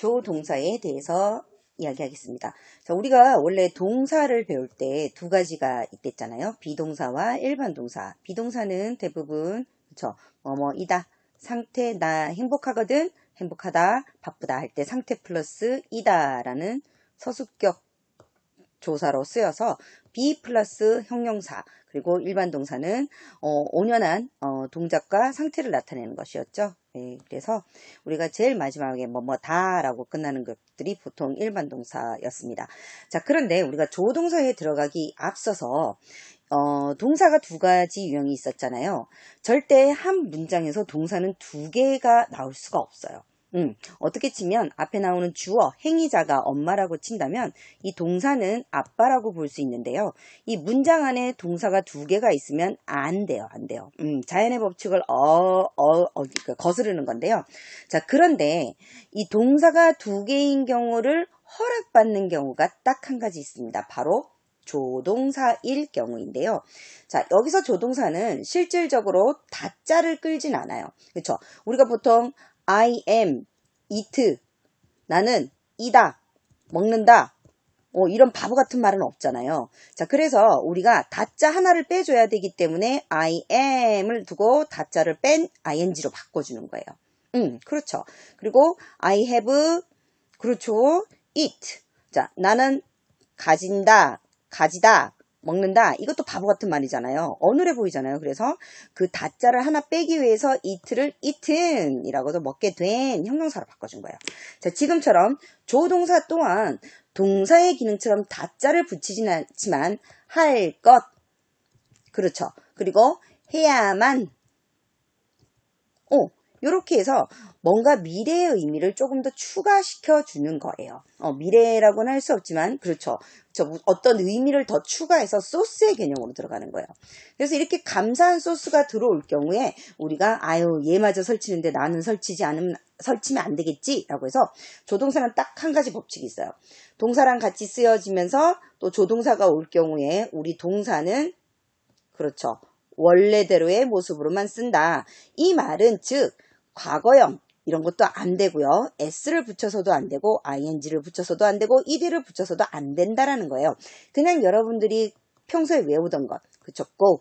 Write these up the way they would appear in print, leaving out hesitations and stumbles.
조동사에 대해서 이야기하겠습니다. 자, 우리가 원래 동사를 배울 때 두 가지가 있댔잖아요. 비동사와 일반 동사. 비동사는 대부분 그쵸? 뭐뭐이다. 상태 나 행복하거든. 행복하다. 바쁘다 할 때 상태 플러스 이다 라는 서술격 조사로 쓰여서 be 플러스 형용사 그리고 일반 동사는 온연한 동작과 상태를 나타내는 것이었죠. 네, 그래서 우리가 제일 마지막에 뭐뭐다 라고 끝나는 것들이 보통 일반 동사였습니다. 자, 그런데 우리가 조동사에 들어가기 앞서서 동사가 두 가지 유형이 있었잖아요. 절대 한 문장에서 동사는 두 개가 나올 수가 없어요. 어떻게 치면 앞에 나오는 주어, 행위자가 엄마라고 친다면 이 동사는 아빠라고 볼 수 있는데요. 이 문장 안에 동사가 두 개가 있으면 안 돼요. 안 돼요. 자연의 법칙을 거스르는 건데요. 자, 그런데 이 동사가 두 개인 경우를 허락받는 경우가 딱 한 가지 있습니다. 바로 조동사일 경우인데요. 자, 여기서 조동사는 실질적으로 다자를 끌진 않아요. 그렇죠? 우리가 보통 I am, eat, 나는 이다, 먹는다, 이런 바보 같은 말은 없잖아요. 자, 그래서 우리가 다자 하나를 빼줘야 되기 때문에 I am을 두고 다자를 뺀 ing로 바꿔주는 거예요. 그렇죠. 그리고 I have, 그렇죠. eat. 자, 나는 가진다, 가지다, 먹는다. 이것도 바보 같은 말이잖아요. 어눌해 보이잖아요. 그래서 그 다자를 하나 빼기 위해서 eat를 eaten 이라고도 먹게 된 형용사로 바꿔준 거예요. 자, 지금처럼 조동사 또한 동사의 기능처럼 다자를 붙이진 않지만 할 것, 그렇죠. 그리고 해야만, 이렇게 해서 뭔가 미래의 의미를 조금 더 추가시켜 주는 거예요. 미래라고는 할 수 없지만 그렇죠. 어떤 의미를 더 추가해서 소스의 개념으로 들어가는 거예요. 그래서 이렇게 감사한 소스가 들어올 경우에 우리가 얘마저 설치는데 나는 설치면 안 되겠지 라고 해서 조동사는 딱 한 가지 법칙이 있어요. 동사랑 같이 쓰여지면서 또 조동사가 올 경우에 우리 동사는 그렇죠. 원래대로의 모습으로만 쓴다. 이 말은 즉 과거형 이런 것도 안 되고요. s를 붙여서도 안 되고 ing를 붙여서도 안 되고 ed를 붙여서도 안 된다라는 거예요. 그냥 여러분들이 평소에 외우던 것, 그쵸? go,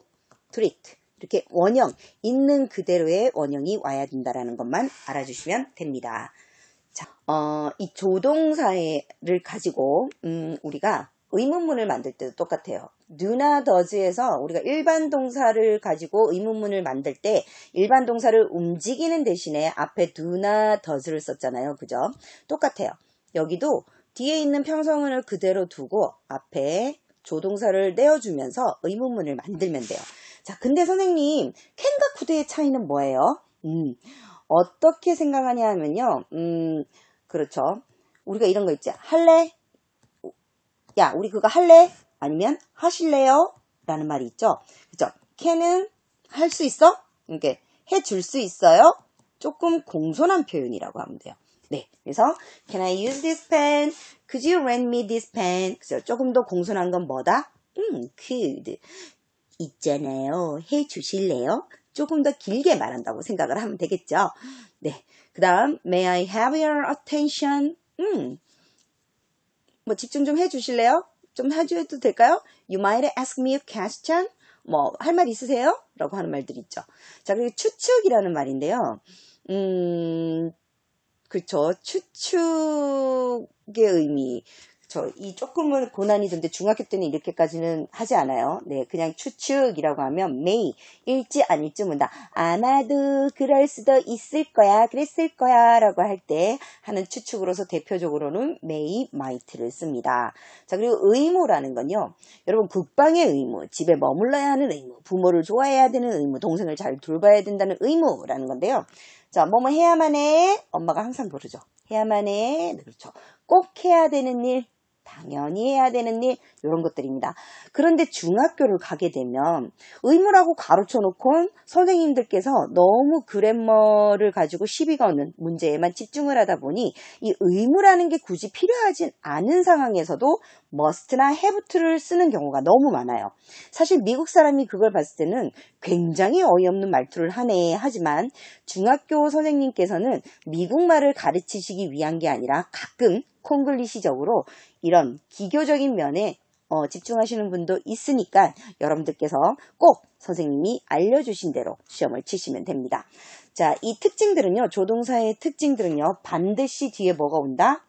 treat 이렇게 원형 있는 그대로의 원형이 와야 된다라는 것만 알아주시면 됩니다. 자, 이 조동사를 가지고 우리가 의문문을 만들 때도 똑같아요. do나 does에서 우리가 일반 동사를 가지고 의문문을 만들 때 일반 동사를 움직이는 대신에 앞에 do나 does를 썼잖아요. 그죠? 똑같아요. 여기도 뒤에 있는 평서문을 그대로 두고 앞에 조동사를 떼어주면서 의문문을 만들면 돼요. 자, 근데 선생님, 캔과 could의 차이는 뭐예요? 어떻게 생각하냐 하면요. 그렇죠. 우리가 이런 거 있지. 할래? 야, 우리 그거 할래? 아니면 하실래요? 라는 말이 있죠. 그죠? can은 할 수 있어? 이렇게 해줄 수 있어요? 조금 공손한 표현이라고 하면 돼요. 네. 그래서 can I use this pen? Could you rent me this pen? 그죠? 조금 더 공손한 건 뭐다? could. 있잖아요. 해주실래요? 조금 더 길게 말한다고 생각을 하면 되겠죠. 네. 그 다음, may I have your attention? 뭐 집중 좀 해주실래요? 좀 해줘도 될까요? You might ask me a question? 뭐 할 말 있으세요? 라고 하는 말들이 있죠. 자, 그리고 추측이라는 말인데요. 그렇죠. 추측의 의미. 이 조금은 고난이 던데 중학교 때는 이렇게까지는 하지 않아요. 네, 그냥 추측이라고 하면 may, 일지 아닐지 모른다. 아마도 그럴 수도 있을 거야, 그랬을 거야 라고 할 때 하는 추측으로서 대표적으로는 may, might를 씁니다. 자, 그리고 의무라는 건요. 여러분 국방의 의무, 집에 머물러야 하는 의무, 부모를 좋아해야 되는 의무, 동생을 잘 돌봐야 된다는 의무라는 건데요. 자, 뭐뭐 해야만 해. 엄마가 항상 부르죠. 해야만 해. 그렇죠. 꼭 해야 되는 일, 당연히 해야 되는 일, 이런 것들입니다. 그런데 중학교를 가게 되면 의무라고 가로쳐 놓고 선생님들께서 너무 그래머를 가지고 시비 거는 문제에만 집중을 하다 보니 이 의무라는 게 굳이 필요하진 않은 상황에서도 must나 have to를 쓰는 경우가 너무 많아요. 사실 미국 사람이 그걸 봤을 때는 굉장히 어이없는 말투를 하네. 하지만 중학교 선생님께서는 미국말을 가르치시기 위한 게 아니라 가끔 콩글리시적으로 이런 기교적인 면에 집중하시는 분도 있으니까 여러분들께서 꼭 선생님이 알려주신 대로 시험을 치시면 됩니다. 자, 이 특징들은요, 조동사의 특징들은요, 반드시 뒤에 뭐가 온다?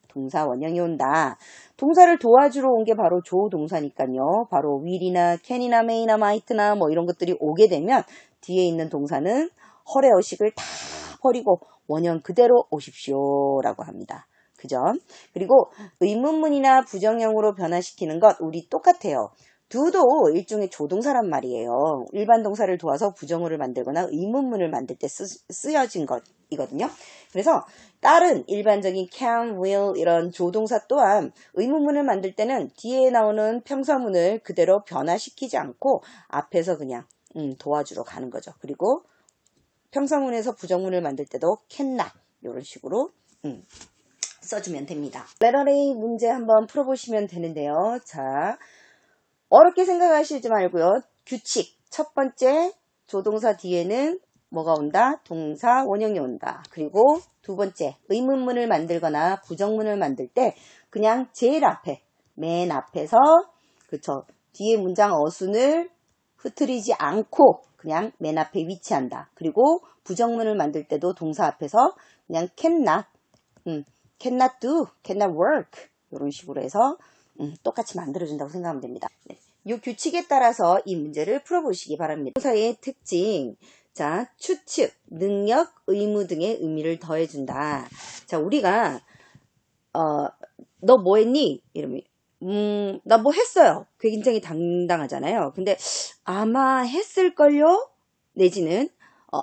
동사 원형이 온다. 동사를 도와주러 온 게 바로 조동사니까요. 바로 will이나 can이나 may나 might나 뭐 이런 것들이 오게 되면 뒤에 있는 동사는 허례허식을 다 버리고 원형 그대로 오십시오 라고 합니다. 그죠? 그리고 의문문이나 부정형으로 변화시키는 것 우리 똑같아요. do도 일종의 조동사란 말이에요. 일반 동사를 도와서 부정어를 만들거나 의문문을 만들 때 쓰여진 것이거든요. 그래서 다른 일반적인 can, will 이런 조동사 또한 의문문을 만들 때는 뒤에 나오는 평사문을 그대로 변화시키지 않고 앞에서 그냥 도와주러 가는 거죠. 그리고 평사문에서 부정문을 만들 때도 can not 이런 식으로 써주면 됩니다. letter A 문제 한번 풀어보시면 되는데요. 자, 어렵게 생각하시지 말고요. 규칙. 첫 번째, 조동사 뒤에는 뭐가 온다? 동사 원형이 온다. 그리고 두 번째, 의문문을 만들거나 부정문을 만들 때 그냥 제일 앞에, 맨 앞에서 그쵸. 뒤에 문장 어순을 흐트리지 않고 그냥 맨 앞에 위치한다. 그리고 부정문을 만들 때도 동사 앞에서 그냥 cannot, cannot do, cannot work 이런 식으로 해서 똑같이 만들어준다고 생각하면 됩니다. 네. 이 규칙에 따라서 이 문제를 풀어보시기 바랍니다. 동사의 특징, 자, 추측, 능력, 의무 등의 의미를 더해준다. 자, 우리가 너 뭐 했니? 이러면 나 뭐 했어요. 굉장히 당당하잖아요. 근데 아마 했을걸요? 내지는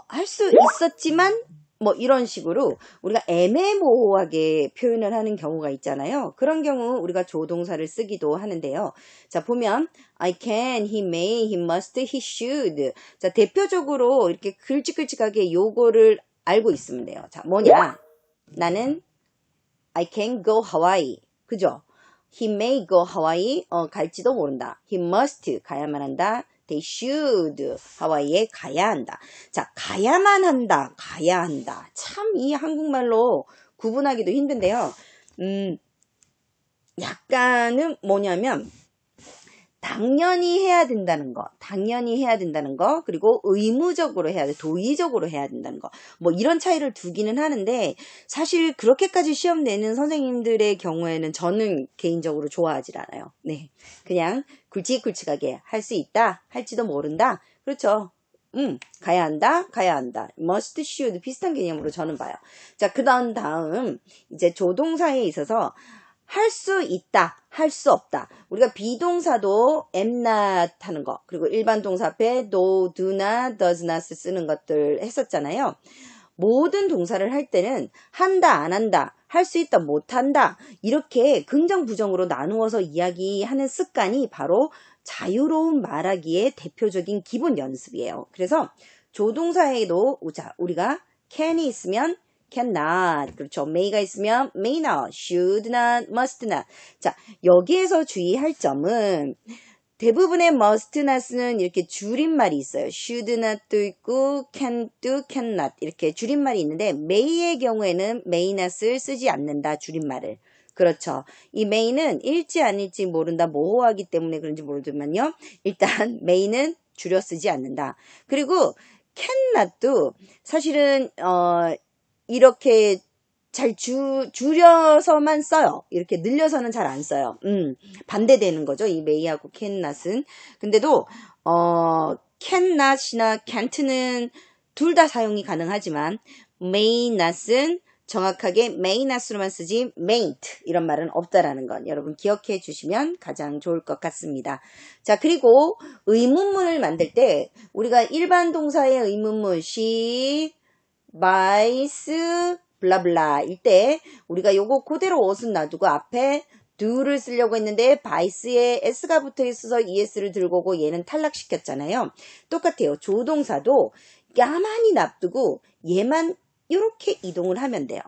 할 수 있었지만 뭐 이런 식으로 우리가 애매모호하게 표현을 하는 경우가 있잖아요. 그런 경우 우리가 조동사를 쓰기도 하는데요. 자, 보면 I can, he may, he must, he should. 자, 대표적으로 이렇게 글찍글찍하게 요거를 알고 있으면 돼요. 자, 뭐냐? 나는 I can go Hawaii. 그죠? He may go Hawaii. 갈지도 모른다. He must 가야만 한다. They should 하와이에 가야 한다. 자, 가야만 한다, 가야 한다. 참 이 한국말로 구분하기도 힘든데요. 약간은 뭐냐면 당연히 해야 된다는 거, 그리고 의무적으로 해야 돼, 도의적으로 해야 된다는 거, 뭐 이런 차이를 두기는 하는데 사실 그렇게까지 시험 내는 선생님들의 경우에는 저는 개인적으로 좋아하질 않아요. 네, 그냥 굵직굵직하게 할 수 있다, 할지도 모른다, 그렇죠. 가야 한다, must, should 비슷한 개념으로 저는 봐요. 자, 다음 이제 조동사에 있어서 할 수 있다, 할 수 없다. 우리가 비동사도 am not 하는 거, 그리고 일반 동사 앞에 do, do not, does not 쓰는 것들 했었잖아요. 모든 동사를 할 때는 한다, 안 한다, 할 수 있다, 못 한다, 이렇게 긍정, 부정으로 나누어서 이야기하는 습관이 바로 자유로운 말하기의 대표적인 기본 연습이에요. 그래서 조동사에도 우리가 can이 있으면 cannot, 그렇죠. may가 있으면 may not, should not, must not. 자, 여기에서 주의할 점은 대부분의 must not은 이렇게 줄임말이 있어요. should not도 있고 can도, cannot 이렇게 줄임말이 있는데 may의 경우에는 may not을 쓰지 않는다. 줄임말을. 그렇죠. 이 may는 일지 아닐지 모른다. 모호하기 때문에 그런지 모르지만요. 일단 may는 줄여 쓰지 않는다. 그리고 cannot도 사실은 이렇게 잘 줄여서만 써요. 이렇게 늘려서는 잘 안 써요. 반대되는 거죠. 이 may하고 cannot은. 근데도 cannot이나 can't는 둘 다 사용이 가능하지만 may not은 정확하게 may not으로만 쓰지 mayn't 이런 말은 없다라는 건 여러분 기억해 주시면 가장 좋을 것 같습니다. 자, 그리고 의문문을 만들 때 우리가 일반 동사의 의문문 she, buys, 블라블라 일 때 우리가 요거 그대로 어순 놔두고 앞에 do를 쓰려고 했는데 buys에 s가 붙어 있어서 es를 들고 오고 얘는 탈락시켰잖아요. 똑같아요. 조동사도 야만이 놔두고 얘만 이렇게 이동을 하면 돼요.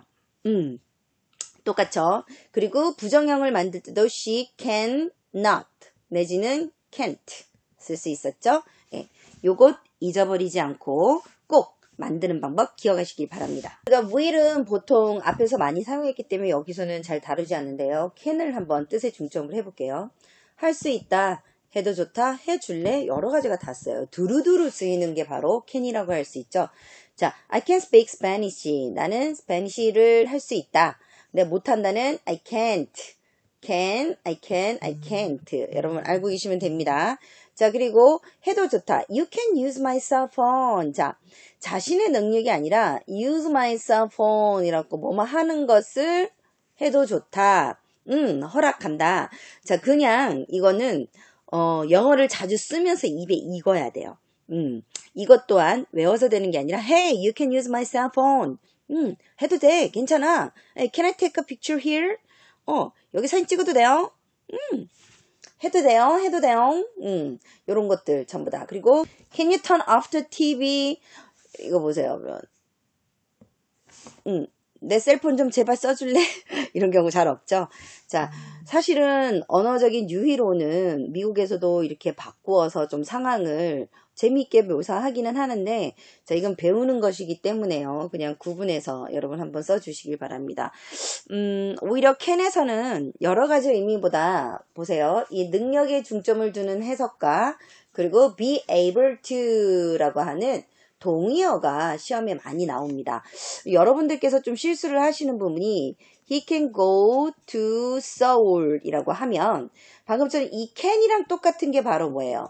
똑같죠. 그리고 부정형을 만들 때도 she can not 내지는 can't 쓸 수 있었죠. 예, 요것 잊어버리지 않고 꼭 만드는 방법 기억하시길 바랍니다. 우리가 will은 보통 앞에서 많이 사용했기 때문에 여기서는 잘 다루지 않는데요. can을 한번 뜻의 중점을 해볼게요. 할 수 있다, 해도 좋다, 해줄래, 여러 가지가 다 써요. 두루두루 쓰이는 게 바로 can이라고 할 수 있죠. 자, I can speak Spanish. 나는 스페니쉬를 할 수 있다. 근데 못한다는 I can't. can, I can, I can't. 여러분 알고 계시면 됩니다. 자, 그리고 해도 좋다. You can use my cell phone. 자, 자신의 능력이 아니라 use my cell phone 이라고 뭐뭐 하는 것을 해도 좋다. 허락한다. 자, 그냥 이거는 영어를 자주 쓰면서 입에 익어야 돼요. 이것 또한 외워서 되는 게 아니라 Hey, you can use my cell phone. 해도 돼. 괜찮아. Hey, can I take a picture here? 여기 사진 찍어도 돼요? 해도 돼요. 해도 돼요. 요런 것들 전부 다. 그리고 Can you turn off the TV? 이거 보세요. 내 셀폰 좀 제발 써줄래? 이런 경우 잘 없죠. 자, 사실은 언어적인 유희로는 미국에서도 이렇게 바꾸어서 좀 상황을 재미있게 묘사하기는 하는데, 자, 이건 배우는 것이기 때문에요. 그냥 구분해서 여러분 한번 써주시길 바랍니다. 오히려 can에서는 여러 가지 의미보다 보세요. 이 능력에 중점을 두는 해석과 그리고 be able to라고 하는 동의어가 시험에 많이 나옵니다. 여러분들께서 좀 실수를 하시는 부분이 He can go to Seoul 이라고 하면 방금 전에 이 can이랑 똑같은 게 바로 뭐예요?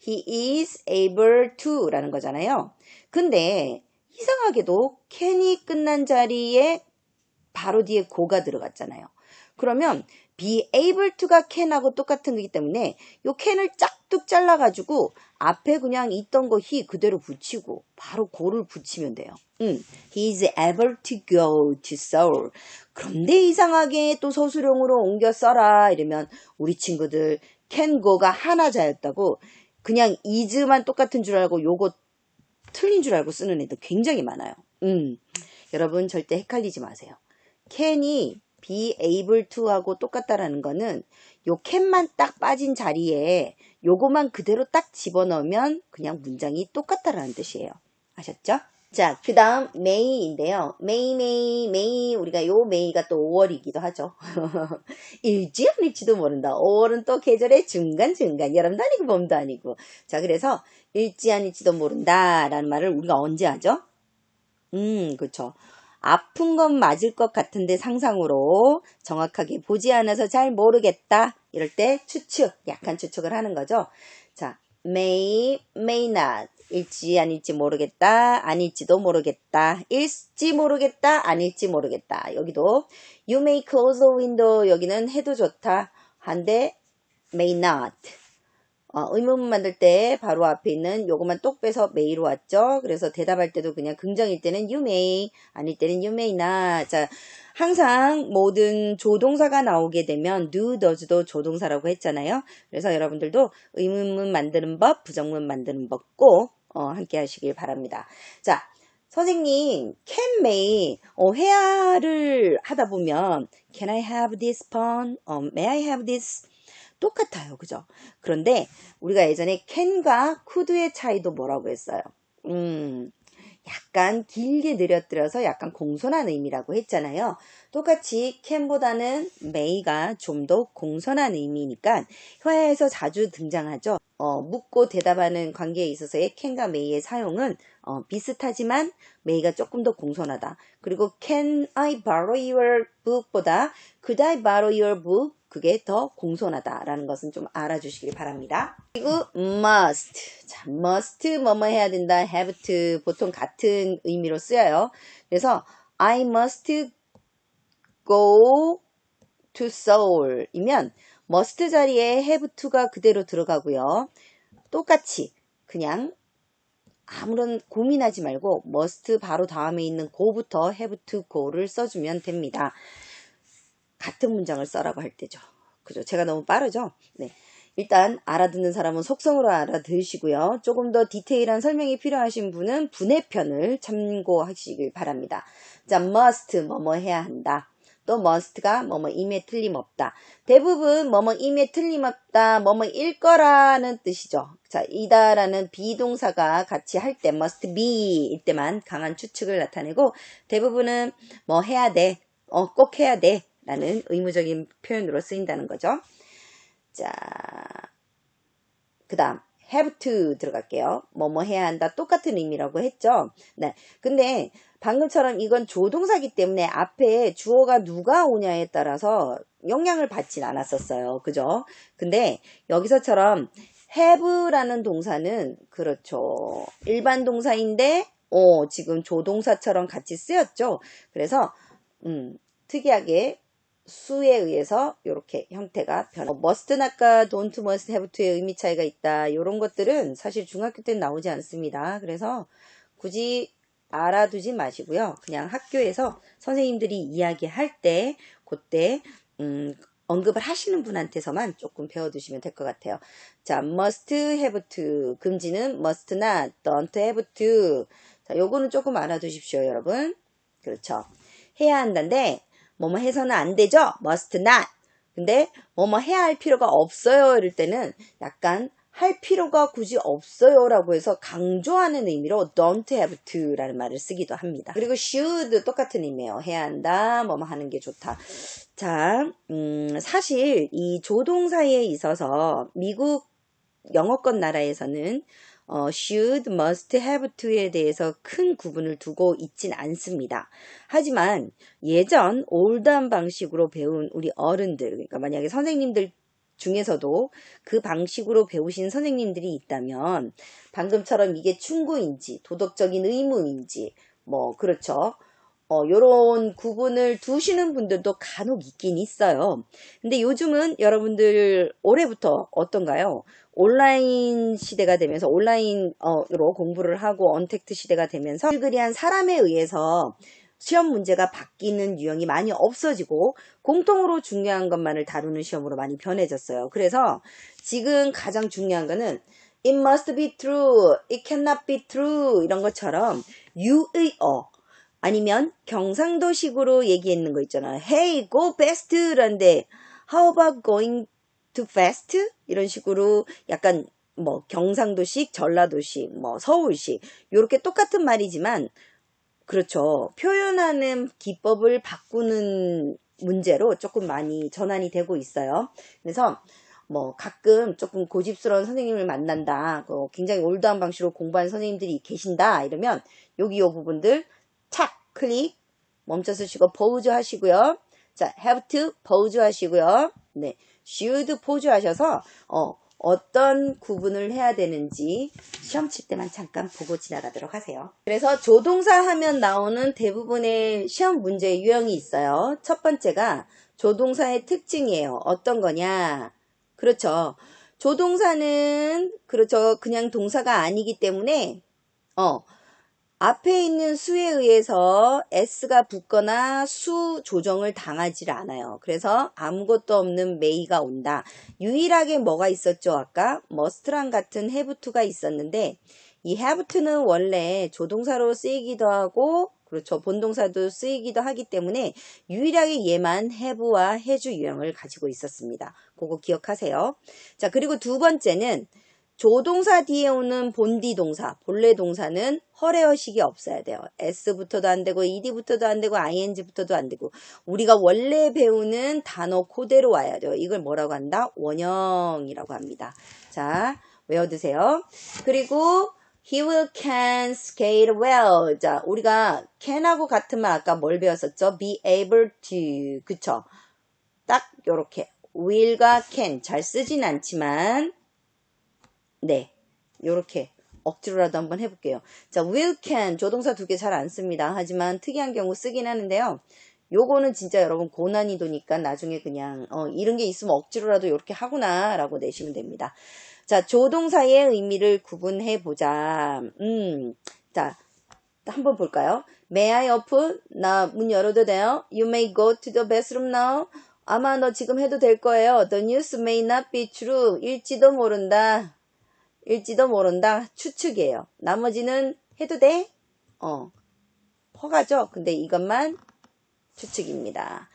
He is able to 라는 거잖아요. 근데 이상하게도 can이 끝난 자리에 바로 뒤에 go가 들어갔잖아요. 그러면 be able to가 can하고 똑같은 거기 때문에 요 can을 짝뚝 잘라가지고 앞에 그냥 있던 거 he 그대로 붙이고 바로 go를 붙이면 돼요. He is able to go to Seoul. 그런데 이상하게 또 서술형으로 옮겨 써라 이러면 우리 친구들 can go가 하나자였다고 그냥 is만 똑같은 줄 알고 요거 틀린 줄 알고 쓰는 애들 굉장히 많아요. 여러분 절대 헷갈리지 마세요. can이 be able to 하고 똑같다라는 거는 요 can만 딱 빠진 자리에 요거만 그대로 딱 집어넣으면 그냥 문장이 똑같다라는 뜻이에요. 아셨죠? 자, 그 다음 may인데요. may 우리가 요 may가 또 5월이기도 하죠. 일지 아닐지도 모른다. 5월은 또 계절의 중간중간 여름도 아니고 봄도 아니고. 자, 그래서 일지 아닐지도 모른다 라는 말을 우리가 언제 하죠? 그렇죠. 아픈 건 맞을 것 같은데 상상으로 정확하게 보지 않아서 잘 모르겠다. 이럴 때 추측, 약간 추측을 하는 거죠. 자, may not. 일지 아닐지 모르겠다. 아닐지도 모르겠다. 일지 모르겠다. 아닐지 모르겠다. 여기도 you may close the window. 여기는 해도 좋다. 한데 may not. 의문문 만들 때 바로 앞에 있는 요것만 똑 빼서 may로 왔죠. 그래서 대답할 때도 그냥 긍정일 때는 you may, 아닐 때는 you may not. 자, 항상 모든 조동사가 나오게 되면 do, does도 조동사라고 했잖아요. 그래서 여러분들도 의문문 만드는 법, 부정문 만드는 법 꼭 함께 하시길 바랍니다. 자, 선생님, can may, 회화를 하다 보면 can I have this pen? May I have this? 똑같아요. 그죠? 그런데 우리가 예전에 can과 could의 차이도 뭐라고 했어요? 약간 길게 늘어뜨려서 약간 공손한 의미라고 했잖아요. 똑같이 can보다는 may가 좀 더 공손한 의미니까 회화에서 자주 등장하죠. 묻고 대답하는 관계에 있어서의 can과 may의 사용은 비슷하지만 may가 조금 더 공손하다. 그리고 can I borrow your book보다 could I borrow your book? 그게 더 공손하다라는 것은 좀 알아주시길 바랍니다. 그리고 must. 자, must 뭐뭐 해야 된다. have to 보통 같은 의미로 쓰여요. 그래서 I must go to Seoul 이면 must 자리에 have to가 그대로 들어가고요. 똑같이 그냥 아무런 고민하지 말고 must 바로 다음에 있는 go부터 have to go를 써주면 됩니다. 같은 문장을 써라고 할 때죠. 그죠? 제가 너무 빠르죠? 네. 일단 알아듣는 사람은 속성으로 알아들으시고요. 조금 더 디테일한 설명이 필요하신 분은 분해편을 참고하시길 바랍니다. 자, must 뭐뭐 해야 한다. 또 must가 뭐뭐임에 틀림없다. 대부분 뭐뭐임에 틀림없다, 뭐뭐일 거라는 뜻이죠. 자, 이다라는 비동사가 같이 할 때 must be 일 때만 강한 추측을 나타내고 대부분은 뭐 해야 돼, 꼭 해야 돼 라는 의무적인 표현으로 쓰인다는 거죠. 자, 그 다음 have to 들어갈게요. 뭐뭐 해야 한다. 똑같은 의미라고 했죠. 네. 근데 방금처럼 이건 조동사기 때문에 앞에 주어가 누가 오냐에 따라서 영향을 받진 않았었어요. 그죠? 근데 여기서처럼 have라는 동사는 그렇죠. 일반 동사인데 지금 조동사처럼 같이 쓰였죠. 그래서 특이하게 수에 의해서 이렇게 형태가 변화. must not과 don't must have to의 의미 차이가 있다. 이런 것들은 사실 중학교 때는 나오지 않습니다. 그래서 굳이 알아두지 마시고요. 그냥 학교에서 선생님들이 이야기할 때 그때 언급을 하시는 분한테서만 조금 배워두시면 될 것 같아요. 자, must have to 금지는 must not, don't have to. 자, 요거는 조금 알아두십시오, 여러분. 그렇죠. 해야 한다인데 뭐뭐 해서는 안 되죠? must not. 근데 뭐뭐 해야 할 필요가 없어요. 이럴 때는 약간 할 필요가 굳이 없어요 라고 해서 강조하는 의미로 don't have to 라는 말을 쓰기도 합니다. 그리고 should 똑같은 의미예요. 해야 한다, 뭐뭐 하는 게 좋다. 자, 사실 이 조동사에 있어서 미국 영어권 나라에서는 should, must, have to에 대해서 큰 구분을 두고 있진 않습니다. 하지만 예전 올드한 방식으로 배운 우리 어른들, 그러니까 만약에 선생님들 중에서도 그 방식으로 배우신 선생님들이 있다면 방금처럼 이게 충고인지 도덕적인 의무인지 뭐 그렇죠. 요런 구분을 두시는 분들도 간혹 있긴 있어요. 근데 요즘은 여러분들 올해부터 어떤가요? 온라인 시대가 되면서 온라인으로 공부를 하고 언택트 시대가 되면서 실그리한 사람에 의해서 시험 문제가 바뀌는 유형이 많이 없어지고 공통으로 중요한 것만을 다루는 시험으로 많이 변해졌어요. 그래서 지금 가장 중요한 거는 it must be true, it cannot be true 이런 것처럼 유의어 아니면 경상도식으로 얘기했는 거 있잖아요. Hey, go fast! 라는데 how about going too fast? 이런 식으로 약간 뭐 경상도식, 전라도식, 뭐 서울식 이렇게 똑같은 말이지만 그렇죠. 표현하는 기법을 바꾸는 문제로 조금 많이 전환이 되고 있어요. 그래서 뭐 가끔 조금 고집스러운 선생님을 만난다. 굉장히 올드한 방식으로 공부하는 선생님들이 계신다. 이러면 여기 요 부분들 착 클릭 멈춰 쓰시고 pause 하시고요. 자, have to pause 하시고요. 네, should pause 하셔서 어떤 구분을 해야 되는지 시험 칠 때만 잠깐 보고 지나가도록 하세요. 그래서 조동사 하면 나오는 대부분의 시험 문제 유형이 있어요. 첫 번째가 조동사의 특징이에요. 어떤 거냐? 그렇죠. 조동사는 그렇죠. 그냥 동사가 아니기 때문에 앞에 있는 수에 의해서 s가 붙거나 수 조정을 당하지 않아요. 그래서 아무것도 없는 may가 온다. 유일하게 뭐가 있었죠? 아까 must랑 같은 have to가 있었는데 이 have to는 원래 조동사로 쓰이기도 하고 그렇죠. 본동사도 쓰이기도 하기 때문에 유일하게 얘만 have와 has 유형을 가지고 있었습니다. 그거 기억하세요. 자, 그리고 두 번째는 조동사 뒤에 오는 본디 동사, 본래 동사는 헐에어식이 없어야 돼요. s부터도 안 되고 ed부터도 안 되고 ing부터도 안 되고 우리가 원래 배우는 단어 그대로 와야 돼요. 이걸 뭐라고 한다? 원형이라고 합니다. 자, 외워두세요. 그리고 he will can skate well. 자, 우리가 can하고 같은 말 아까 뭘 배웠었죠? be able to. 그쵸? 딱 요렇게 will과 can 잘 쓰진 않지만 네, 요렇게 억지로라도 한번 해볼게요. 자, will, can 조동사 두 개 잘 안 씁니다. 하지만 특이한 경우 쓰긴 하는데요. 요거는 진짜 여러분 고난이도니까 나중에 그냥 이런 게 있으면 억지로라도 이렇게 하구나 라고 내시면 됩니다. 자, 조동사의 의미를 구분해 보자. 자, 한번 볼까요? May I open? 나 문 열어도 돼요? You may go to the bathroom now. 아마 너 지금 해도 될 거예요. The news may not be true. 일지도 모른다. 일지도 모른다. 추측이에요. 나머지는 해도 돼? 허가죠. 근데 이것만 추측입니다.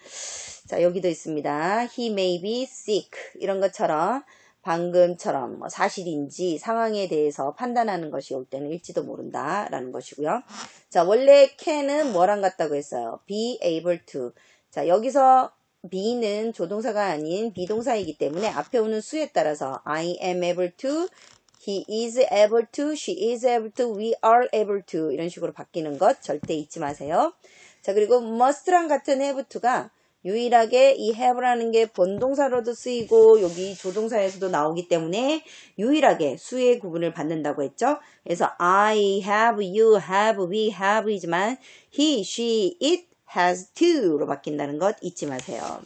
자, 여기도 있습니다. He may be sick. 이런 것처럼 방금처럼 뭐 사실인지 상황에 대해서 판단하는 것이 올 때는 일지도 모른다 라는 것이고요. 자, 원래 can은 뭐랑 같다고 했어요? be able to. 자, 여기서 be는 조동사가 아닌 비동사이기 때문에 앞에 오는 수에 따라서 I am able to, he is able to, she is able to, we are able to 이런 식으로 바뀌는 것 절대 잊지 마세요. 자, 그리고 must랑 같은 have to가 유일하게 이 have라는 게 본동사로도 쓰이고 여기 조동사에서도 나오기 때문에 유일하게 수의 구분을 받는다고 했죠. 그래서 I have, you have, we have 이지만 he, she, it has to로 바뀐다는 것 잊지 마세요.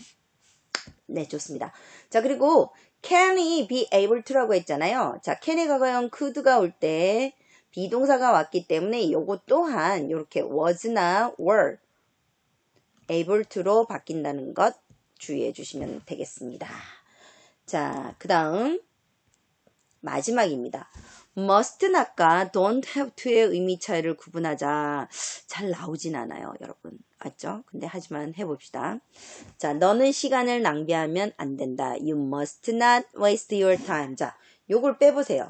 네, 좋습니다. 자, 그리고 can이 be able to라고 했잖아요. 자, can의 과거형 could가 올 때 비동사가 왔기 때문에 요거 또한 이렇게 was나 were able to로 바뀐다는 것 주의해 주시면 되겠습니다. 자, 그 다음 마지막입니다. must not과 don't have to의 의미 차이를 구분하자. 잘 나오진 않아요, 여러분. 맞죠? 근데 하지만 해봅시다. 자, 너는 시간을 낭비하면 안 된다. You must not waste your time. 자, 요걸 빼보세요.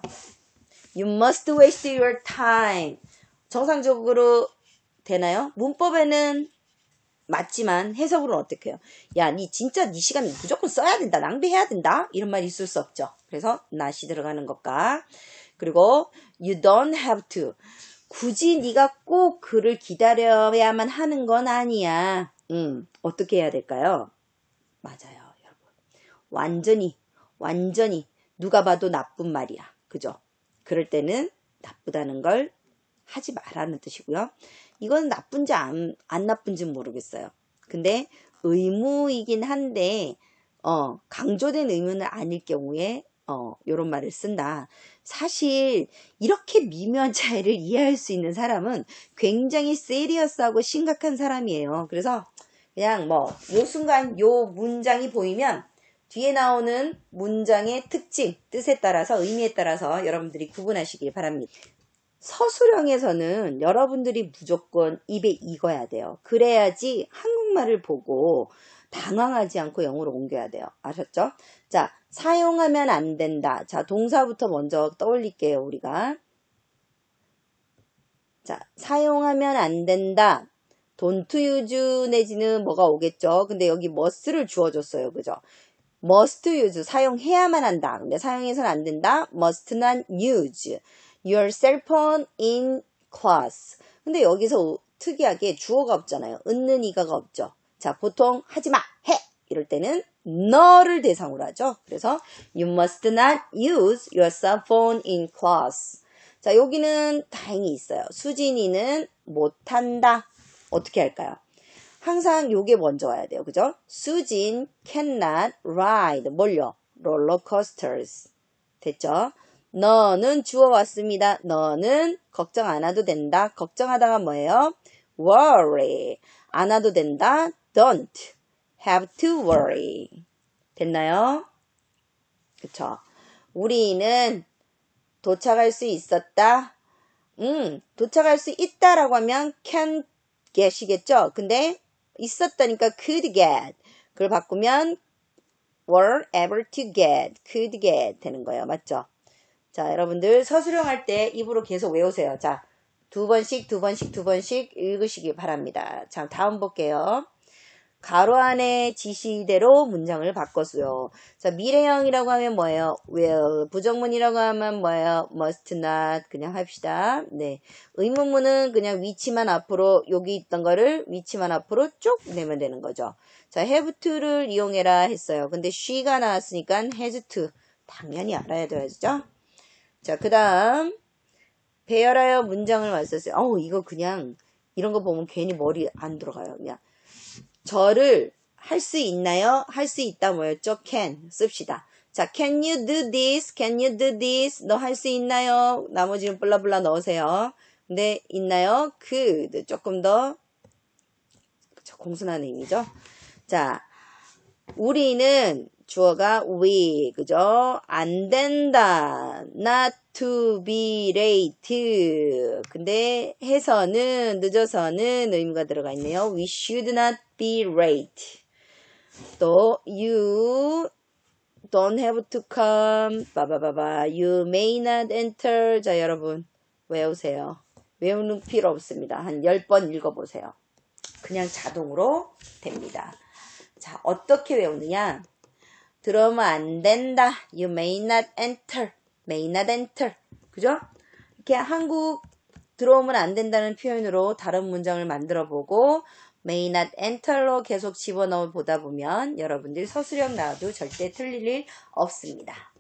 You must waste your time. 정상적으로 되나요? 문법에는 맞지만 해석으로는 어떻게 해요? 야, 니 진짜 니 시간 무조건 써야 된다. 낭비해야 된다. 이런 말이 있을 수 없죠. 그래서 not이 들어가는 것과 그리고 you don't have to. 굳이 네가 꼭 그를 기다려야만 하는 건 아니야. 어떻게 해야 될까요? 맞아요, 여러분. 완전히 누가 봐도 나쁜 말이야. 그죠? 그럴 때는 나쁘다는 걸 하지 말라는 뜻이고요. 이건 나쁜지 안 나쁜지는 모르겠어요. 근데 의무이긴 한데 강조된 의무는 아닐 경우에 요런 말을 쓴다. 사실 이렇게 미묘한 차이를 이해할 수 있는 사람은 굉장히 시리어스하고 심각한 사람이에요. 그래서 그냥 요 순간 요 문장이 보이면 뒤에 나오는 문장의 특징, 뜻에 따라서 의미에 따라서 여러분들이 구분하시길 바랍니다. 서술형에서는 여러분들이 무조건 입에 익어야 돼요. 그래야지 한국말을 보고 당황하지 않고 영어로 옮겨야 돼요. 아셨죠? 자, 사용하면 안 된다. 자, 동사부터 먼저 떠올릴게요, 우리가. 자, 사용하면 안 된다. don't use 내지는 뭐가 오겠죠? 근데 여기 must를 주어줬어요. 그죠? must use, 사용해야만 한다. 근데 사용해서는 안 된다. must not use your cell phone in class. 근데 여기서 특이하게 주어가 없잖아요. 은는 이가가 없죠. 자, 보통 하지마, 해! 이럴 때는 너를 대상으로 하죠. 그래서 you must not use your cell phone in class. 자, 여기는 다행히 있어요. 수진이는 못한다. 어떻게 할까요? 항상 요게 먼저 와야 돼요. 그죠? 수진 cannot ride 뭘요? 롤러코스터스. 됐죠? 너는 주워 왔습니다. 너는 걱정 안 해도 된다. 걱정하다가 뭐예요? worry. 안 해도 된다. don't have to worry. 됐나요? 그쵸? 우리는 도착할 수 있었다. 도착할 수 있다라고 하면 can get이겠죠? 근데 있었다니까 could get. 그걸 바꾸면 were able to get, could get 되는 거예요. 맞죠? 자, 여러분들 서술형 할 때 입으로 계속 외우세요. 자, 두 번씩 읽으시기 바랍니다. 자, 다음 볼게요. 가로 안에 지시대로 문장을 바꿔줘요. 자, 미래형이라고 하면 뭐예요? will. 부정문이라고 하면 뭐예요? must not. 그냥 합시다. 네. 의문문은 그냥 위치만 앞으로, 여기 있던 거를 위치만 앞으로 쭉 내면 되는 거죠. 자, have to를 이용해라 했어요. 근데 she가 나왔으니까 has to. 당연히 알아야 되죠. 자, 그 다음 배열하여 문장을 완성했어요. 이거 그냥 이런 거 보면 괜히 머리 안 들어가요. 그냥 저를 할 수 있나요? 할 수 있다 뭐였죠? can 씁시다. 자, can you do this? Can you do this? 너 할 수 있나요? 나머지는 블라블라 넣으세요. 근데 있나요? could 조금 더 공손한 의미죠. 자, 우리는 주어가 we, 그죠? 안 된다. not to be late. 근데 해서는, 늦어서는 의미가 들어가 있네요. We should not be late. 또, you don't have to come. 바바바바. You may not enter. 자, 여러분. 외우세요. 외우는 필요 없습니다. 한 10번 읽어보세요. 그냥 자동으로 됩니다. 자, 어떻게 외우느냐? 들어오면 안 된다. You may not enter. May not enter. 그죠? 이렇게 한국 들어오면 안 된다는 표현으로 다른 문장을 만들어 보고 may not enter로 계속 집어넣어 보다 보면 여러분들이 서술형 나와도 절대 틀릴 일 없습니다.